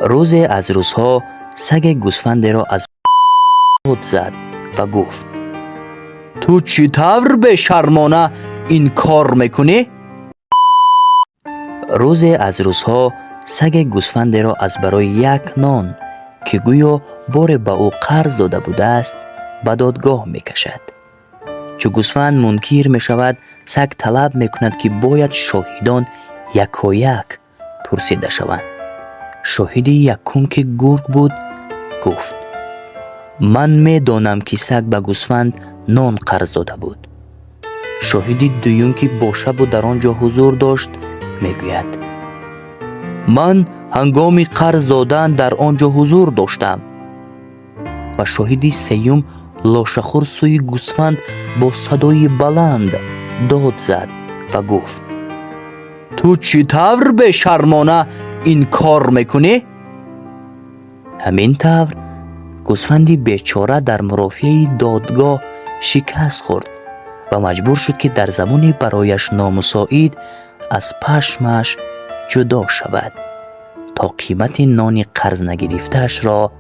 روزی از روزها سگ گوسفندی را از خود زد و گفت: تو چطور به شرمانه این کار میکنی؟ روزی از روزها سگ گوسفندی را از برای یک نان که گویا بار به او قرض داده بوده است به دادگاه میکشد. چو گوسفند منکر می شود، سگ طلب می کند که باید شاهدان یکایک پرسیده شوند. شاهد یکم که گرگ بود گفت: من می دانم که سگ به گوسفند نان قرض داده بود. شاهد دویم که باشه و در آنجا حضور داشت می گوید: من هنگام قرض دادن در آنجا حضور داشتم. و شاهد سیوم لاشخور سوی گوسفند با صدای بلند داد زد و گفت: تو چطور به شرمانه این کار میکنی؟ همین طور گوسفندی بیچاره در مرافعه دادگاه شکست خورد و مجبور شد که در زمانی برایش نامساعد از پشمش جدا شود تا قیمت نان قرض نگرفته‌اش را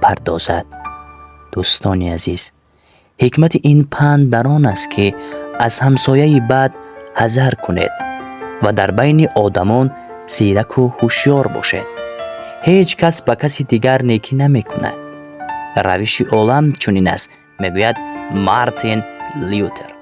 پردازد. دوستان عزیز، حکمت این پند در آن است که از همسایه بد حذر کنید و در بین آدمان زیرک و هوشیار باشید. هیچ کس به کسی دیگر نیکی نمی کند. روش عالم چنین است، میگوید مارتین لوتر.